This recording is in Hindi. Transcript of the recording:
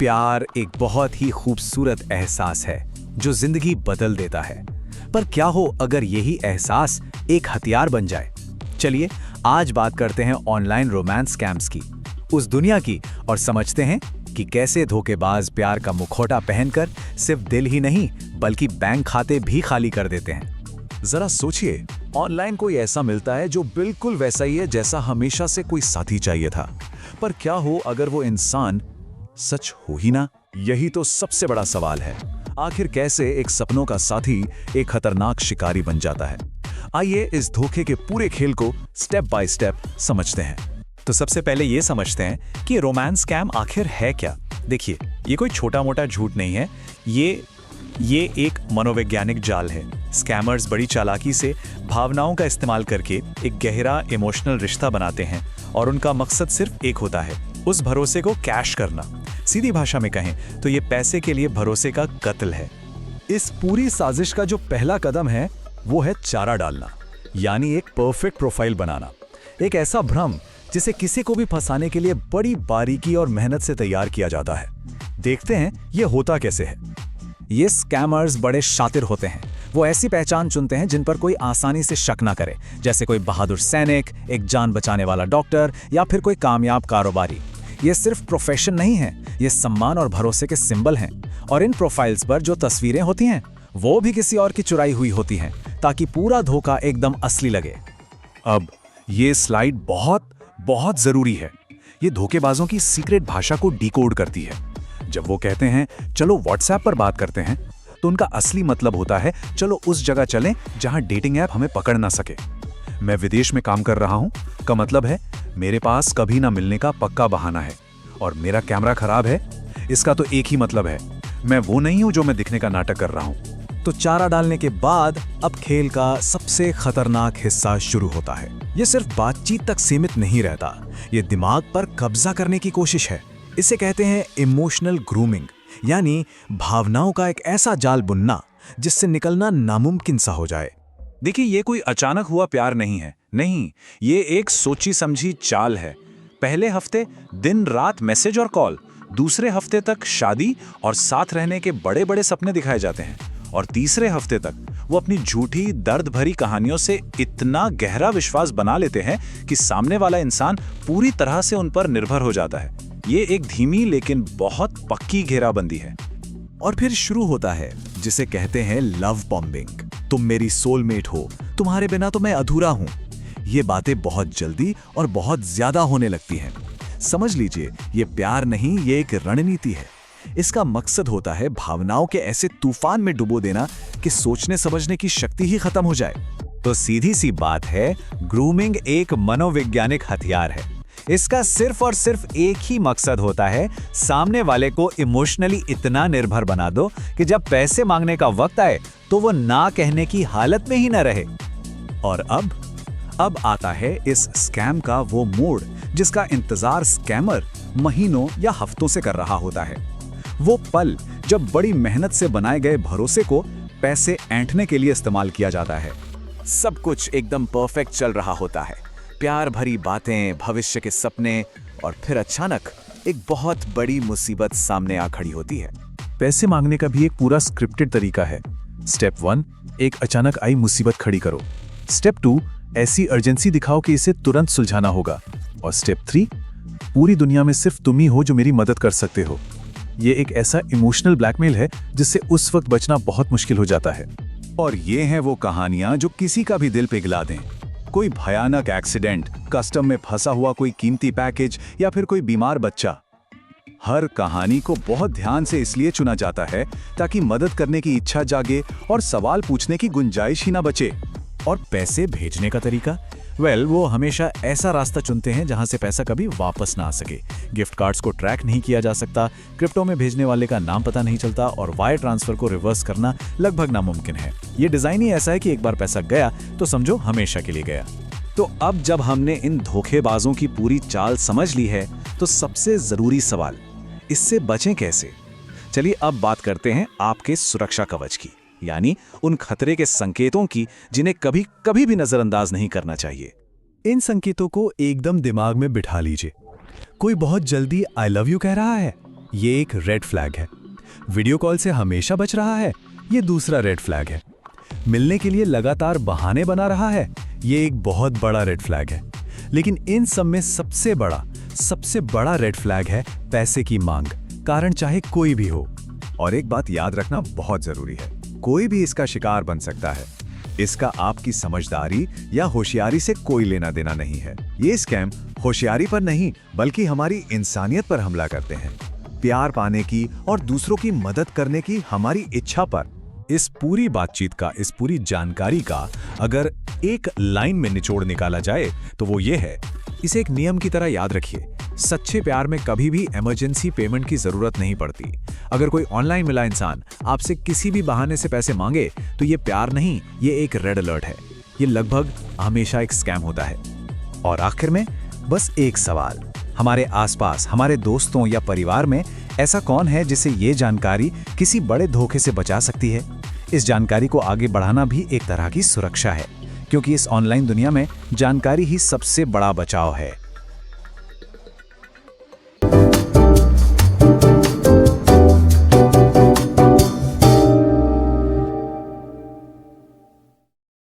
प्यार एक बहुत ही खूबसूरत एहसास है जो जिंदगी बदल देता है। पर क्या हो अगर यही एहसास एक हथियार बन जाए? चलिए आज बात करते हैं ऑनलाइन रोमांस स्कैम्स की, उस दुनिया की, और समझते हैं कि कैसे धोखेबाज प्यार का मुखौटा पहनकर सिर्फ दिल ही नहीं बल्कि बैंक खाते भी खाली कर देते हैं। जरा सोचिए, ऑनलाइन कोई ऐसा मिलता है जो बिल्कुल वैसा ही है जैसा हमेशा से कोई साथी चाहिए था। पर क्या हो अगर वो इंसान सच हो ही ना? यही तो सबसे बड़ा सवाल है। आखिर कैसे एक सपनों का साथी एक खतरनाक शिकारी बन जाता है? आइए इस धोखे के पूरे खेल को स्टेप बाय स्टेप समझते हैं। तो सबसे पहले ये समझते हैं कि रोमांस स्कैम आखिर है क्या। देखिए, ये कोई छोटा मोटा झूठ नहीं है, ये एक मनोवैज्ञानिक जाल है। स्कैमर्स बड़ी चालाकी से भावनाओं का इस्तेमाल करके एक गहरा इमोशनल रिश्ता बनाते हैं और उनका मकसद सिर्फ एक होता है, उस भरोसे को कैश करना। सीधी भाषा में कहें तो ये पैसे के लिए भरोसे का कत्ल है। इस पूरी साजिश का जो पहला कदम है वो है चारा डालना, यानी एक परफेक्ट प्रोफाइल बनाना। एक ऐसा भ्रम जिसे किसी को भी फंसाने के लिए बड़ी बारीकी और मेहनत से तैयार किया जाता है। देखते हैं ये होता कैसे है। ये स्कैमर्स बड़े शातिर होते हैं। वो ऐसी पहचान चुनते हैं जिन पर कोई आसानी से शक ना करे, जैसे कोई बहादुर सैनिक, एक जान बचाने वाला डॉक्टर या फिर कोई कामयाब कारोबारी। ये सिर्फ प्रोफेशन नहीं है, ये सम्मान और भरोसे के सिंबल हैं। और इन प्रोफाइल्स पर जो तस्वीरें होती हैं वो भी किसी और की चुराई हुई होती हैं, ताकि पूरा धोखा एकदम असली लगे। अब ये स्लाइड बहुत जरूरी है। ये धोखेबाजों की सीक्रेट भाषा को डिकोड करती है। जब वो कहते हैं चलो व्हाट्सएप पर बात करते हैं, तो उनका असली मतलब होता है चलो उस जगह चलें जहां डेटिंग ऐप हमें पकड़ ना सके। मैं विदेश में काम कर रहा हूं का मतलब है मेरे पास कभी ना मिलने का पक्का बहाना है। और मेरा कैमरा खराब है, इसका तो एक ही मतलब है, मैं वो नहीं हूं जो मैं दिखने का नाटक कर रहा हूं। तो चारा डालने के बाद अब खेल का सबसे खतरनाक हिस्सा शुरू होता है। ये सिर्फ बातचीत तक सीमित नहीं रहता, ये दिमाग पर कब्जा करने की कोशिश है। इसे कहते हैं इमोशनल ग्रूमिंग, यानी भावनाओं का एक ऐसा जाल बुनना जिससे निकलना नामुमकिन सा हो जाए। देखिए, ये कोई अचानक हुआ प्यार नहीं है, नहीं, ये एक सोची समझी चाल है। पहले हफ्ते दिन रात मैसेज और कॉल, दूसरे हफ्ते तक शादी और साथ रहने के बड़े बड़े सपने दिखाए जाते हैं, और तीसरे हफ्ते तक वो अपनी झूठी दर्द भरी कहानियों से इतना गहरा विश्वास बना लेते हैं कि सामने वाला इंसान पूरी तरह से उन पर निर्भर हो जाता है। ये एक धीमी लेकिन बहुत पक्की घेराबंदी है। और फिर शुरू होता है जिसे कहते हैं लव बॉम्बिंग। तुम मेरी सोलमेट हो, तुम्हारे बिना तो मैं अधूरा हूं। ये बातें बहुत जल्दी और बहुत ज्यादा होने लगती हैं। समझ लीजिए, ये प्यार नहीं, ये एक रणनीति है। इसका मकसद होता है भावनाओं के ऐसे तूफान में डुबो देना कि सोचने समझने की शक्ति ही खत्म हो जाए। तो सीधी सी बात है, ग्रूमिंग एक मनोवैज्ञानिक हथियार है। इसका सिर्फ और सिर्फ एक ही मकसद होता है, सामने वाले को इमोशनली इतना निर्भर बना दो कि जब पैसे मांगने का वक्त आए तो वो ना कहने की हालत में ही न रहे। और अब आता है इस स्कैम का वो मोड़ जिसका इंतजार स्कैमर महीनों या हफ्तों से कर रहा होता है। वो पल जब बड़ी मेहनत से बनाए गए भरोसे को पैसे ऐंठने के लिए इस्तेमाल किया जाता है। सब कुछ एकदम परफेक्ट चल रहा होता है, प्यार भरी बातें, भविष्य के सपने, और फिर अचानक एक बहुत बड़ी मुसीबत सामने आ खड़ी होती है। पैसे मांगने का भी एक पूरा स्क्रिप्टेड तरीका है। स्टेप 1, एक अचानक आई मुसीबत खड़ी करो। स्टेप 2, ऐसी अर्जेंसी दिखाओ कि इसे तुरंत सुलझाना होगा। और स्टेप 3, पूरी दुनिया में सिर्फ तुम ही हो जो मेरी मदद कर सकते हो। ये एक ऐसा इमोशनल ब्लैकमेल है जिससे उस वक्त बचना बहुत मुश्किल हो जाता है। और ये हैं वो कहानियां जो किसी का भी दिल पिघला दें। कोई भयानक एक्सीडेंट, कस्टम में फंसा हुआ कोई कीमती पैकेज, या फिर कोई बीमार बच्चा। हर कहानी को बहुत ध्यान से इसलिए चुना जाता है ताकि मदद करने की इच्छा जागे और सवाल पूछने की गुंजाइश ही ना बचे। और पैसे भेजने का तरीका, वो हमेशा ऐसा रास्ता चुनते हैं जहां से पैसा कभी वापस ना आ सके। गिफ्ट कार्ड्स को ट्रैक नहीं किया जा सकता, क्रिप्टो में भेजने वाले का नाम पता नहीं चलता, और वायर ट्रांसफर को रिवर्स करना लगभग नामुमकिन है। ये डिजाइन ही ऐसा है कि एक बार पैसा गया तो समझो हमेशा के लिए गया। तो अब जब हमने इन धोखेबाजों की पूरी चाल समझ ली है, तो सबसे जरूरी सवाल, इससे बचें कैसे? चलिए अब बात करते हैं आपके सुरक्षा कवच की, यानी उन खतरे के संकेतों की जिन्हें कभी कभी भी नजरअंदाज नहीं करना चाहिए। इन संकेतों को एकदम दिमाग में बिठा लीजिए। कोई बहुत जल्दी आई लव यू कह रहा है, ये एक रेड फ्लैग है। वीडियो कॉल से हमेशा बच रहा है, ये दूसरा रेड फ्लैग है। मिलने के लिए लगातार बहाने बना रहा है, ये एक बहुत बड़ा रेड फ्लैग है। लेकिन इन सब में सबसे बड़ा रेड फ्लैग है पैसे की मांग, कारण चाहे कोई भी हो। और एक बात याद रखना बहुत जरूरी है, कोई भी इसका शिकार बन सकता है। इसका आपकी समझदारी या होशियारी से कोई लेना देना नहीं है। ये स्कैम होशियारी पर नहीं बल्कि हमारी इंसानियत पर हमला करते हैं, प्यार पाने की और दूसरों की मदद करने की हमारी इच्छा पर। इस पूरी बातचीत का, इस पूरी जानकारी का अगर एक लाइन में निचोड़ निकाला जाए तो वो ये है, इसे एक नियम की तरह याद रखिए, सच्चे प्यार में कभी भी इमरजेंसी पेमेंट की जरूरत नहीं पड़ती। अगर कोई ऑनलाइन मिला इंसान आपसे किसी भी बहाने से पैसे मांगे तो ये प्यार नहीं, ये एक रेड अलर्ट है। ये लगभग हमेशा एक स्कैम होता है। और आखिर में बस एक सवाल, हमारे आसपास, हमारे दोस्तों या परिवार में ऐसा कौन है जिसे ये जानकारी किसी बड़े धोखे से बचा सकती है? इस जानकारी को आगे बढ़ाना भी एक तरह की सुरक्षा है, क्योंकि इस ऑनलाइन दुनिया में जानकारी ही सबसे बड़ा बचाव है।